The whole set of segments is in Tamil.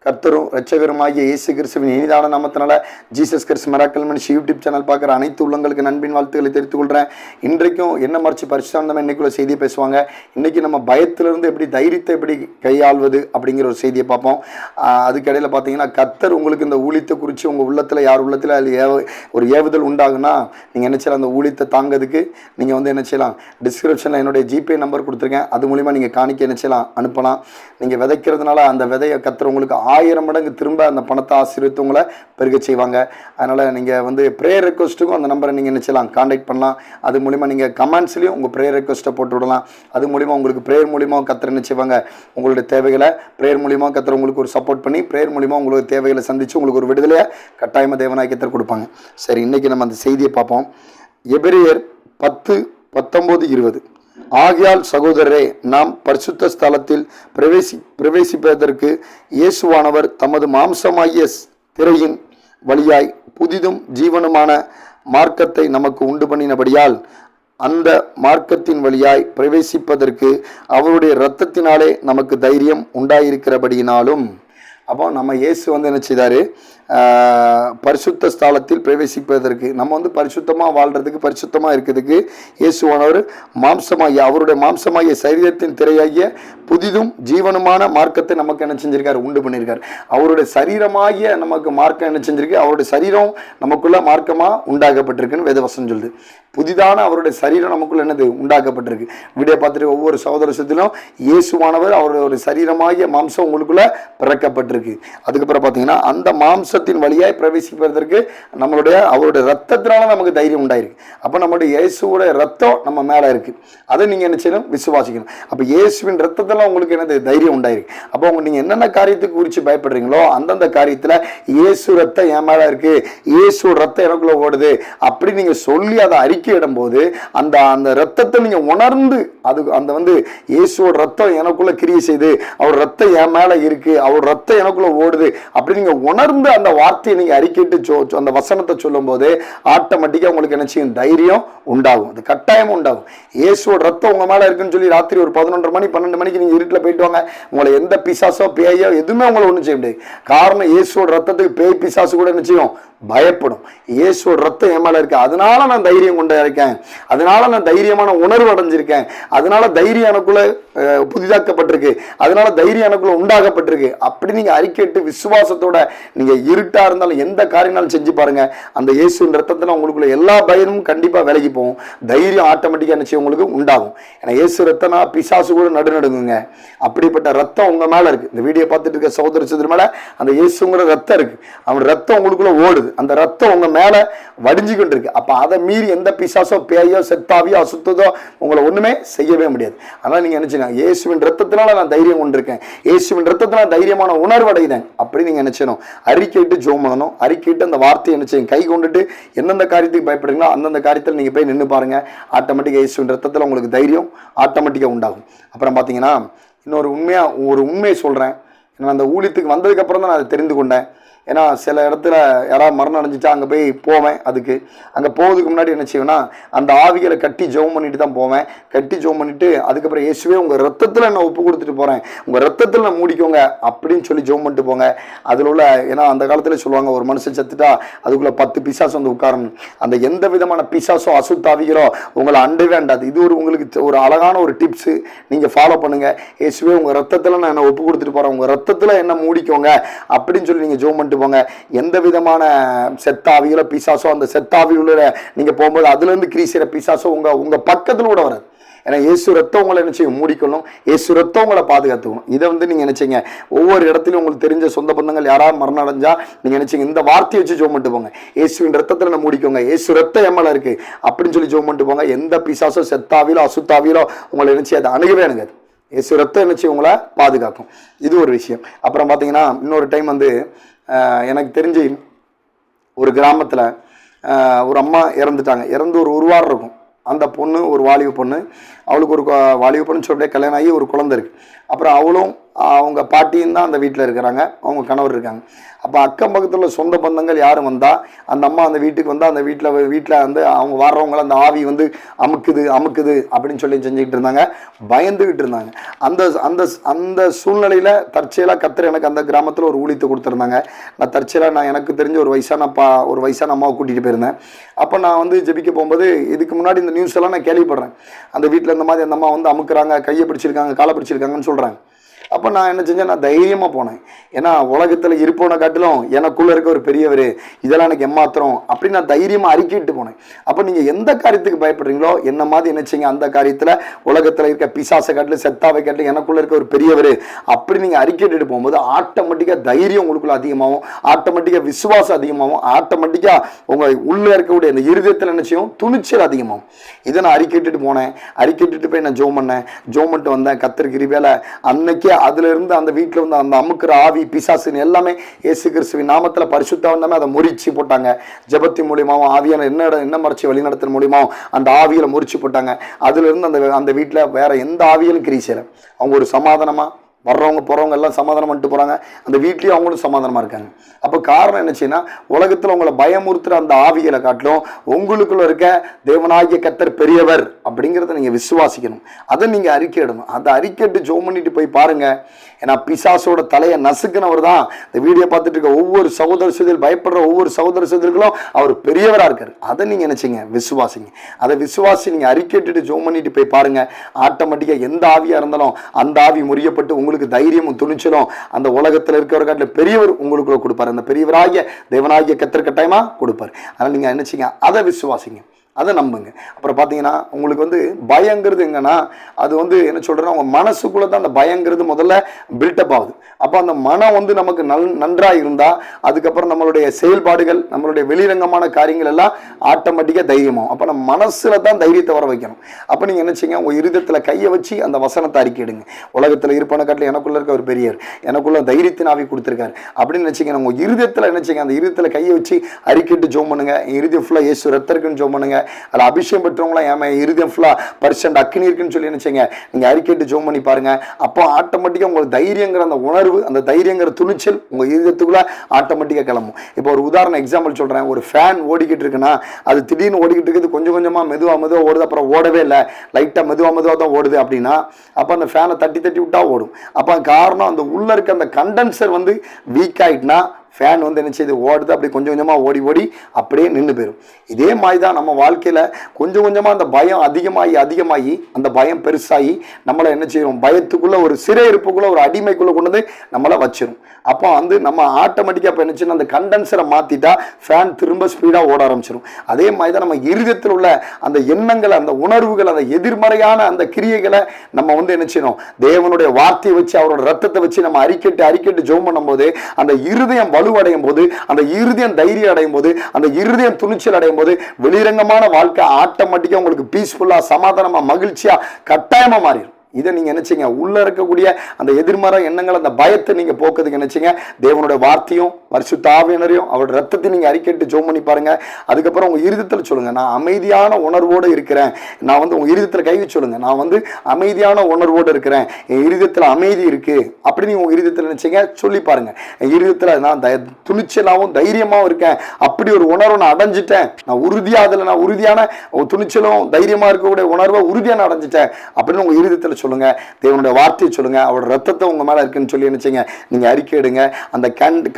கர்த்தரும் இரட்சகருமாகிய இயேசு கிறிஸ்துவின் இனிதான நாமத்தினால Jesus Christ miracle ministry YouTube channel பார்க்குற அனைத்து உள்ளங்களுக்கு நண்பின் வாழ்த்துக்களை தெரிவித்துக் கொள்கிறேன். இன்றைக்கும் என்ன மறைச்சு பரிசுத்தாந்தமாக இன்னைக்குள்ள செய்தியை பேசுவாங்க. இன்றைக்கி நம்ம பயத்திலிருந்து எப்படி தைரியத்தை எப்படி கையாள்வது அப்படிங்கிற ஒரு செய்தியை பார்ப்போம். அதுக்கிடையில் பார்த்தீங்கன்னா கர்த்தர் உங்களுக்கு இந்த ஊழியத்தை குறித்து உங்கள் உள்ளத்தில் யார் உள்ளத்தில் அதில் ஒரு ஏவுதல் உண்டாகுன்னா நீங்கள் என்ன செய்யலாம், அந்த ஊழியத்தை தாங்கிறதுக்கு நீங்கள் வந்து என்ன செய்யலாம், டிஸ்கிரிப்ஷனில் என்னுடைய ஜிபே நம்பர் கொடுத்துருக்கேன். அது மூலிமா நீங்கள் காணிக்க என்ன செய்யலாம், அனுப்பலாம். நீங்கள் விதைக்கிறதுனால அந்த விதையை கர்த்தர் உங்களுக்கு 1000 மடங்கு திரும்ப அந்த பணத்தை ஆசீர்வதித்து உங்களை பெருக செய்வாங்க. அதனால் நீங்கள் வந்து ப்ரேயர் ரெக்வஸ்ட்டுக்கும் அந்த நம்பரை நீங்கள் நினச்சலாம் கான்டாக்ட் பண்ணலாம். அது மூலிமா நீங்கள் கமெண்ட்ஸ்லேயும் உங்கள் ப்ரேயர் ரெக்வஸ்ட்டை போட்டு விடலாம். அது மூலிமா உங்களுக்கு ப்ரேயர் மூலிமா கர்த்தர் என்ன செய்வாங்க, உங்களுடைய தேவைகளை ப்ரேயர் மூலிமா கர்த்தர் உங்களுக்கு ஒரு சப்போர்ட் பண்ணி ப்ரேயர் மூலிமா உங்களுக்கு தேவைகளை சந்தித்து உங்களுக்கு ஒரு விடுதலையை கட்டாயமாக தேவனாய் கர்த்தர் கொடுப்பாங்க. சரி, இன்றைக்கி நம்ம அந்த செய்தியை பார்ப்போம். எபிரேயர் 10:19-20. ஆகையால் சகோதரரே, நாம் பரிசுத்த ஸ்தலத்தில் பிரவேசிப்பதற்கு இயேசுவானவர் தமது மாம்சமாகிய திரையின் வழியாய் புதிதும் ஜீவனுமான மார்க்கத்தை நமக்கு உண்டு பண்ணினபடியால் அந்த மார்க்கத்தின் வழியாய் பிரவேசிப்பதற்கு அவருடைய இரத்தத்தினாலே நமக்கு தைரியம் உண்டாயிருக்கிறபடியினாலும். அப்போ நம்ம இயேசு வந்து என்ன செய்தார், பரிசுத்த ஸ்தலத்தில் பிரவேசிப்பதற்கு, நம்ம வந்து பரிசுத்தமாக வாழ்கிறதுக்கு, பரிசுத்தமாக இருக்கிறதுக்கு இயேசுவானவர் மாம்சமாகிய அவருடைய மாம்சமாகிய சரீரத்தின் திரையாகிய புதிதும் ஜீவனுமான மார்க்கத்தை நமக்கு என்ன செஞ்சிருக்காரு, உண்டு பண்ணியிருக்கார். அவருடைய சரீரமாகிய நமக்கு மார்க்கம் என்ன செஞ்சிருக்கு, அவருடைய சரீரம் நமக்குள்ள மார்க்கமாக உண்டாக்கப்பட்டிருக்குன்னு வேதவசனம் சொல்லுது. புதிதான அவருடைய சரீரம் நமக்குள்ள என்னது உண்டாக்கப்பட்டிருக்கு. வீடியோ பார்த்துட்டு ஒவ்வொரு சகோதரத்திலும் இயேசுவானவர் அவருடைய ஒரு சரீரமாகிய மாம்சம் உங்களுக்குள்ள பிறக்கப்பட்டிருக்கு. அதுக்கப்புறம் பார்த்தீங்கன்னா அந்த மாம்சத்தின் வழியாய் பிரவேசிப்பதற்கு அவருடைய ரத்தத்தினால நமக்கு தைரியம் உண்டாயிருக்கு. அப்போ நம்மளுடைய இயேசுவோட ரத்தம் நம்ம மேலே இருக்கு. அதை நீங்கள் என்ன செய்யணும், விசுவாசிக்கணும். அப்போ இயேசுவின் ரத்தத்தில் உங்களுக்கு என்னது தைரியம் உண்டாயிருக்கு. அப்போ நீங்கள் என்னென்ன காரியத்துக்கு குறித்து பயப்படுறீங்களோ அந்தந்த காரியத்தில் இயேசு ரத்தம் என் மேலே இருக்கு, இயேசு ரத்தம் எனக்குள்ள ஓடுது அப்படி நீங்கள் சொல்லி அதை அறிக்கையிடும் போது அந்த அந்த ரத்தத்தை நீங்கள் உணர்ந்து அந்த வந்து இயேசுவோட ரத்தம் எனக்குள்ள கிரியை செய்து அவர் ரத்தம் என் மேலே இருக்கு, அவர் ரத்தம் எனக்குள்ள ஓடுது அப்படி நீங்க உணர்ந்து அந்த வார்த்தையை நீங்க அறிக்கையிட்டு அந்த வசனத்தை சொல்லும் போது ஆட்டோமேட்டிக்கா உங்களுக்கு என்ன செய்யும், தைரியம் உண்டாகும். அது கட்டாயமா உண்டாகும். இயேசுவோட ரத்தம் உங்க மேல இருக்குன்னு சொல்லி ராத்திரி ஒரு 11 மணி 12 மணிக்கு நீங்க இருட்டில் போயிட்டு வாங்க, உங்களை எந்த பிசாசோ பேயோ எதுவுமே உங்களை ஒன்றும் செய்ய முடியாது. காரணம் இயேசுவோட ரத்தத்துக்கு பேய் பிசாசு கூட என்ன செய்யும், பயப்படும். இயேசுவோட ரத்தம் என் மேல இருக்கு, அதனால நான் தைரியம் கொண்டு இருக்கேன், அதனால நான் தைரியமான உணர்வு அடைஞ்சிருக்கேன், அதனால தைரியம் எனக்குள்ள புதிதாக்கப்பட்டிருக்கு, அதனால தைரியம் எனக்குள்ள உண்டாகப்பட்டிருக்கு அப்படி நீங்க அறிக்கையிட்டு விசுவாசத்தோட நீங்க இருட்டா இருந்தாலும் எந்த காரியங்களும் செஞ்சு பாருங்க. அந்த இயேசுவின் ரத்தத்துல உங்களுக்குள்ள எல்லா பயனும் கண்டிப்பா விலகி போகும். தைரியம் ஆட்டோமேட்டிக்கா என்ன செய்யும், உங்களுக்கு உண்டாகும். ஏன்னா இயேசு ரத்தம்னா பிசாசு கூட நடுநடுங்குங்க. அப்படிப்பட்ட ரத்தம் உங்க மேல இருக்கு. இந்த வீடியோ பார்த்துட்டு இருக்க சகோதர சகோதரி மேல அந்த இயேசுங்கிற ரத்தம் இருக்கு. அவன் ரத்தம் உங்களுக்குள்ள ஓடுது, அந்த ரத்தம் உங்க மேல வடிஞ்சுக்கிட்டு இருக்கு. அப்ப அதை மீறி எந்த பிசாசோ பேயோ செத்தாவியோ அசுத்ததோ உங்களை ஒண்ணுமே செய்யவே முடியாது. அதனால நீங்க என்ன செய்யணும், இயேசுவின் ரத்தத்தினால நான் தைரியம் கொண்டிருக்கேன், இயேசுவின் ரத்தத்தினால தைரியமான உணர்வு அடைதேன் அப்படி நீங்க என்ன செய்யணும், அறிக்கையிட்டு ஜெபம் பண்ணணும். அறிக்கையிட்டு அந்த வார்த்தையை என்ன செய்யும், கை கொண்டுட்டு எந்தெந்த காரியத்துக்கு பயப்படுறீங்களோ அந்தந்த காரியத்தில் நீங்க போய் நின்று பாருங்க. ஆட்டோமேட்டிக்கா இயேசுவின் ரத்தத்தில் உங்களுக்கு தைரியம் ஆட்டோமேட்டிக்கா உண்டாகும். அப்புறம் பாத்தீங்கன்னா இன்னொரு உண்மையை சொல்றேன். அந்த ஊழியத்துக்கு வந்ததுக்கு அப்புறம் தான் நான் அதை தெரிந்து கொண்டேன். ஏன்னா சில இடத்துல யாராவது மரணம் அடைஞ்சிட்டா அங்கே போய் போவேன். அங்கே போகிறதுக்கு முன்னாடி என்ன செய்வேன்னா அந்த ஆவிகளை கட்டி ஜெபம் பண்ணிட்டு தான் போவேன். கட்டி ஜெபம் பண்ணிட்டு அதுக்கப்புறம் இயேசுவே உங்கள் ரத்தத்தில் நான் ஒப்பு கொடுத்துட்டு போகிறேன், உங்கள் ரத்தத்தில் நான் மூடிக்கோங்க அப்படின்னு சொல்லி ஜெபம் பண்ணிட்டு போங்க. அதில் உள்ள ஏன்னா அந்த காலத்தில் சொல்லுவாங்க, ஒரு மனுஷன் செத்துட்டா அதுக்குள்ளே 10 பிசாசு வந்து உட்காரணும். அந்த எந்த விதமான பிசாசோ அசுத்தாவிகளோ உங்களை அண்டவே வேண்டாது. இது உங்களுக்கு ஒரு அழகான ஒரு டிப்ஸு, நீங்கள் ஃபாலோ பண்ணுங்கள். இயேசுவே உங்கள் ரத்தத்தில் நான் என்ன ஒப்பு கொடுத்துட்டு போகிறேன், உங்கள் ரத்தத்தில் என்ன மூடிக்கோங்க அப்படின்னு சொல்லி நீங்கள் ஜெபம் போங்க. எந்த விதமான செத்தாவிகளோ பிசாசோ அந்த செத்தாவிகளோட நீங்க போகும்போது அதுல இருந்து கிரீசிற பிசாசோ உங்க பக்கத்துல கூட வராது. ஏன்னா இயேசு ரத்தம் உங்களை என்ன செய்யும், மூடிக்கொள்ளும். இயேசு ரத்தம் உங்களை பாதுகாத்துக்கணும். இதை வந்து நீங்க நினைச்சீங்க ஒவ்வொரு இடத்துலையும் உங்களுக்கு தெரிஞ்ச சொந்த பந்தங்கள் யாராவது மரணம் அடைஞ்சா நீங்க நினைச்சீங்க இந்த வார்த்தையை வச்சு ஜெபம் பண்ணிட்டு போங்க, இயேசுவின் ரத்தத்துல நம்ம மூடிக்கோங்க, இயேசு ரத்தம் எம்மல இருக்கு அப்படின்னு சொல்லி ஜெபம் பண்ணிட்டு போங்க. எந்த பிசாசோ செத்தாவிலோ அசுத்தாவிலோ உங்களை நினைச்சு அதை அணுகவே அணுகாது. இயேசு ரத்தம் நினைச்சு உங்களை பாதுகாக்கும். இது ஒரு விஷயம். அப்புறம் பார்த்தீங்கன்னா இன்னொரு டைம் வந்து எனக்கு தெரிஞ்சு ஒரு கிராமத்தில் ஒரு அம்மா இறந்துட்டாங்க. இறந்து ஒரு வாரம் இருக்கும். அந்த பொண்ணு ஒரு வாலிப பொண்ணு, அவளுக்கு ஒரு வாலிப பொண்ணு சொல்லிட்டு கல்யாணம் ஆகி ஒரு குழந்தை இருக்குது. அப்புறம் அவளும் அவங்க பாட்டியும் தான் அந்த வீட்டில் இருக்கிறாங்க, அவங்க கணவர் இருக்காங்க. அப்போ அக்கம் பக்கத்தில் உள்ள சொந்த பந்தங்கள் யாரும் வந்தால் அந்த அம்மா அந்த வீட்டுக்கு வந்தால் அந்த வீட்டில் வந்து அவங்க வர்றவங்கள அந்த ஆவி வந்து அமுக்குது அப்படின்னு சொல்லி செஞ்சுக்கிட்டு இருந்தாங்க, பயந்துக்கிட்டு இருந்தாங்க. அந்த அந்த அந்த சூழ்நிலையில் தற்செயலாக கர்த்தர் எனக்கு அந்த கிராமத்தில் ஒரு ஊழியத்தை கொடுத்துருந்தாங்க. நான் எனக்கு தெரிஞ்ச ஒரு வயசான அம்மாவை கூட்டிகிட்டு போயிருந்தேன். அப்போ நான் வந்து ஜெபிக்க போகும்போது இதுக்கு முன்னாடி இந்த நியூஸ் எல்லாம் நான் கேள்விப்படுறேன். அந்த வீட்டில் இந்த மாதிரி அந்த அம்மா வந்து அமுக்குறாங்க, கையை பிடிச்சிருக்காங்க, காலை பிடிச்சிருக்காங்கன்னு சொல்கிறாங்க. அப்போ நான் என்ன செஞ்சேன், நான் தைரியமாக போனேன். ஏன்னா உலகத்தில் இருப்பவனை காட்டிலும் எனக்குள்ளே இருக்க ஒரு பெரியவர், இதெல்லாம் எனக்கு ஏமாத்திரம் அப்படின்னு நான் தைரியமாக அறிக்கிட்டு போனேன். அப்போ நீங்கள் எந்த காரியத்துக்கு பயப்படுறீங்களோ என்ன மாதிரி நினைச்சிங்க, அந்த காரியத்தில் உலகத்தில் இருக்க பிசாசை காட்டிலும் செத்தாவை காட்டிலும் எனக்குள்ளே இருக்க ஒரு பெரியவர் அப்படி நீங்கள் அறிக்கிட்டு போகும்போது ஆட்டோமேட்டிக்காக தைரியம் உங்களுக்குள்ள அதிகமாகும், ஆட்டோமேட்டிக்காக விசுவாசம் அதிகமாகும், ஆட்டோமேட்டிக்காக உங்கள் உள்ளே இருக்கக்கூடிய அந்த இருதயத்தில் என்ன செய்யும், துணிச்சல் அதிகமாகும். இதை நான் அறிக்கிட்டு போனேன். அறிக்கிட்டு போய் நான் ஜோம் பண்ணிட்டு வந்தேன். கர்த்தர் கிருபையால அன்னைக்கே அதுல இருந்து அந்த வீட்டில் வந்து அந்த அமுக்குற ஆவி பிசாசுன்னு எல்லாமே இயேசு கிறிஸ்துவின் நாமத்தில் பரிசுத்தம் வந்தாமே அதை முறிச்சு போட்டாங்க. ஜெபத்தின் மூலியமாவும் ஆவியான என்ன மறைச்சி வழிநடத்தின் மூலியமாவும் அந்த ஆவியில முறிச்சு போட்டாங்க. அதுல இருந்து அந்த வீட்டில் வேற எந்த ஆவியிலும் கிரியை செய்யல. அவங்க ஒரு சமாதானமா வர்றவங்க போகிறவங்க எல்லாம் சமாதானம் பண்ணிட்டு போகிறாங்க. அந்த வீட்லேயும் அவங்களும் சமாதானமாக இருக்காங்க. அப்போ காரணம் என்னச்சுன்னா, உலகத்தில் உங்களை பயமுறுத்துகிற அந்த ஆவிகளை காட்டிலும் உங்களுக்குள்ள இருக்க தேவனாகிய கர்த்தர் பெரியவர் அப்படிங்கிறத நீங்கள் விசுவாசிக்கணும். அதை நீங்கள் அறிக்கையிடணும். அதை அறிக்கைட்டு ஜோம் பண்ணிட்டு போய் பாருங்கள். ஏன்னா பிசாசோட தலையை நசுக்குனவர் தான் இந்த வீடியோ பார்த்துட்டு இருக்க ஒவ்வொரு சகோதர பயப்படுற ஒவ்வொரு சகோதர சகோதரிகளும் அவர் பெரியவராக இருக்கார். அதை நீங்கள் நினைச்சிங்க, விசுவாசிங்க. அதை விசுவாசி நீங்கள் அறிக்கைட்டு ஜோம் பண்ணிட்டு போய் பாருங்கள். ஆட்டோமேட்டிக்காக எந்த ஆவியாக இருந்தாலும் அந்த ஆவி முறியப்பட்டு உங்களுக்கு தைரியமும் துணிச்சலும் அந்த உலகத்தில் இருக்கிற காட்டில் பெரியவர் உங்களுக்குள்ள கொடுப்பார். அந்த பெரியவராகிய தேவனாகிய கர்த்தர் கட்டாயமா கொடுப்பார். அதனால் நீங்கள் என்ன செய்யுங்க, அதை விசுவாசிங்க, அதை நம்புங்க. அப்புறம் பார்த்தீங்கன்னா உங்களுக்கு வந்து பயங்கிறது எங்கன்னா அது வந்து என்ன சொல்கிறேன்னா உங்கள் மனசுக்குள்ளே தான் அந்த பயங்கிறது முதல்ல பில்டப் ஆகுது. அப்போ அந்த மனம் வந்து நமக்கு நன்றாக இருந்தால் அதுக்கப்புறம் நம்மளுடைய செயல்பாடுகள் நம்மளுடைய வெளிரங்கமான காரியங்கள் எல்லாம் ஆட்டோமேட்டிக்காக தைரியமாகும். அப்போ நம்ம மனசில் தான் தைரியத்தை வர வைக்கணும். அப்போ நீங்கள் என்ன செய்யுங்க, உங்கள் இருதயத்தில் கையை வச்சு அந்த வசனத்தை அறிக்கையிடுங்க. உலகத்தில் இருப்பன காட்டில் எனக்குள்ளே இருக்க ஒரு பெரியவர், எனக்குள்ள தைரியத்தின் ஆவி கொடுத்துருக்காரு அப்படின்னு நினச்சிங்க. உங்கள் இருதயத்தில் நினச்சிங்க, அந்த இருதயத்தில் கையை வச்சு அறிக்கைட்டு ஜோம் பண்ணுங்க. இருதயம் ஃபுல்லாக இயேசு ரத்தருக்குன்னு ஜோம் பண்ணுங்க. அதில் அபிஷேகம் பெற்றவங்களாம் ஏன் இருதயம் ஃபுல்லாக பர்சன்ட் அக்னி இருக்குன்னு சொல்லி நினைச்சீங்க, நீங்கள் அறிக்கைட்டு ஜோம் பண்ணி பாருங்க. அப்போ ஆட்டோமேட்டிக்காக உங்களுக்கு தைரியங்கிற அந்த உணர்வு, அந்த தைரியங்கிற துணிச்சல் உங்கள் இருதயத்துக்குள்ள ஆட்டோமேட்டிக்காக கிளம்பும். இப்போ ஒரு உதாரணம் எக்ஸாம்பிள் சொல்கிறேன். ஒரு ஃபேன் ஓடிக்கிட்டு இருக்குன்னா அது திடீர்னு ஓடிக்கிட்டு இருக்குது, கொஞ்சம் கொஞ்சமாக மெதுவாக ஓடுது, அப்புறம் ஓடவே இல்லை, லைட்டாக மெதுவாக தான் ஓடுது அப்படின்னா அப்போ அந்த ஃபேனை தட்டி விட்டா ஓடும். அப்போ காரணம் அந்த உள்ள இருக்க அந்த கண்டென்சர் வந்து வீக் ஆகிட்டுனா ஃபேன் வந்து என்ன செய்யுது, ஓடுது, அப்படி கொஞ்சம் கொஞ்சமாக ஓடி அப்படியே நின்று போயிடும். இதே மாதிரி தான் நம்ம வாழ்க்கையில் கொஞ்சம் கொஞ்சமாக அந்த பயம் அதிகமாகி அந்த பயம் பெருசாகி நம்மளை என்ன செய்யும், பயத்துக்குள்ளே ஒரு சிறையிருப்புக்குள்ளே ஒரு அடிமைக்குள்ளே கொண்டு வந்து நம்மளை வச்சிடும். அப்போ வந்து நம்ம ஆட்டோமேட்டிக்காக இப்போ என்ன செய்யணும், அந்த கண்டென்சரை மாற்றிட்டா ஃபேன் திரும்ப ஸ்பீடாக ஓட ஆரம்பிச்சிடும். அதே மாதிரி தான் நம்ம இருதயத்தில் உள்ள அந்த எண்ணங்களை, அந்த உணர்வுகள், அந்த எதிர்மறையான அந்த கிரியைகளை நம்ம வந்து என்ன செய்யணும், தேவனுடைய வார்த்தையை வச்சு அவரோட ரத்தத்தை வச்சு நம்ம அறிக்கைட்டு ஜெபம் பண்ணும்போது அந்த இருதயம் வலுவடையும் போது, அந்த இருதயம் தைரியம் அடையும் போது, அந்த இருதயம் துணிச்சல் அடையும் போது வெளிரங்கமான வாழ்க்கை ஆட்டோமேட்டிக்கா உங்களுக்கு பீஸ்ஃபுல்லா, சமாதானமா, மகிழ்ச்சியா, கட்டாயமா மாறிடும். இதை நீங்க நினைச்சீங்க, உள்ள இருக்கக்கூடிய அந்த எதிர்மறை எண்ணங்கள், அந்த பயத்தை நீங்க போக்குறதுக்கு நினைச்சீங்க, தேவனுடைய வார்த்தையும் பரிசுத்த ஆவியானவரையும் அவருடைய ரத்தத்தை நீங்க அறிக்கைட்டு ஜெபம் பண்ணி பாருங்க. அதுக்கப்புறம் உங்க இருதயத்தில் சொல்லுங்க, நான் அமைதியான உணர்வோடு இருக்கிறேன். நான் வந்து உங்க இருதயத்தில் கை வச்சு சொல்லுங்க, நான் வந்து அமைதியான உணர்வோடு இருக்கிறேன், என் இருதயத்தில் அமைதி இருக்கு அப்படின்னு உங்க இருதயத்தில் நினைச்சீங்க சொல்லி பாருங்க. என் இருதயத்தில் நான் துணிச்சலாகவும் தைரியமாகவும் இருக்கேன், அப்படி ஒரு உணர்வை நான் அடைஞ்சிட்டேன், நான் உறுதியா அதில் நான் உறுதியான துணிச்சலும் தைரியமா இருக்கக்கூடிய உணர்வை உறுதியா நான் அடைஞ்சிட்டேன் அப்படின்னு உங்க இருதயத்தில் சொல்லுங்க. தேவனுடைய வார்த்தையை சொல்லுங்க, அவரோட ரத்தத்தை உங்க மேல இருக்குன்னு சொல்லி நினைச்சீங்க, நீங்க அறிக்கை எடுங்க. அந்த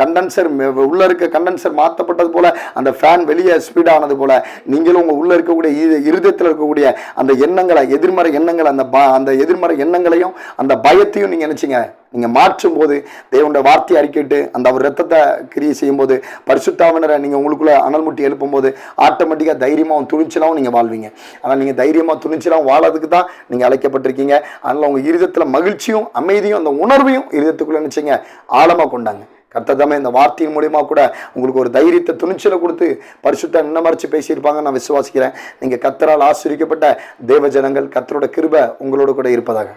கண்டென்சர் உள்ள இருக்க கண்டென்சர் மாற்றப்பட்டது போல, அந்த ஃபேன் வெளியே ஸ்பீட் ஆனது போல, நீங்களும் உங்க உள்ள இருக்கக்கூடிய இருதயத்தில் இருக்கக்கூடிய அந்த எண்ணங்களை, எதிர்மறை எண்ணங்களை, அந்த எதிர்மறை எண்ணங்களையும் அந்த பயத்தையும் நீங்க நினைச்சீங்க, நீங்க மாற்றும் போது தேவனுடைய வார்த்தையை அறிக்கைட்டு அந்த அவர் ரத்தத்தை கிரியை செய்யும் போது, பரிசுத்தாவினரை நீங்க உங்களுக்குள்ள அனல் முட்டி எழுப்பும் போது ஆட்டோமேட்டிக்கா தைரியமாவும் துணிச்சலாவும் நீங்க வாழ்வீங்க. ஆனால் நீங்க தைரியமா துணிச்சலாவும் வாழறதுக்கு தான் நீங்க அழைக்கப்பட்டிருக்கீங்க. அதனால உங்க இருதயத்துல மகிழ்ச்சியும் அமைதியும் அந்த உணர்வையும் இருதயத்துக்குள்ள நினைச்சீங்க ஆழமா கொண்டாங்க. கர்த்தர் இந்த வார்த்தையின் மூலியமா கூட உங்களுக்கு ஒரு தைரியத்தை, துணிச்சலை கொடுத்து பரிசுத்த இன்னமரிச்சு பேசியிருப்பாங்க நான் விசுவாசிக்கிறேன். நீங்க கர்த்தரால் ஆசீர்வதிக்கப்பட்ட தேவ ஜனங்கள். கர்த்தரோட கிருபை உங்களோட கூட இருப்பதாக.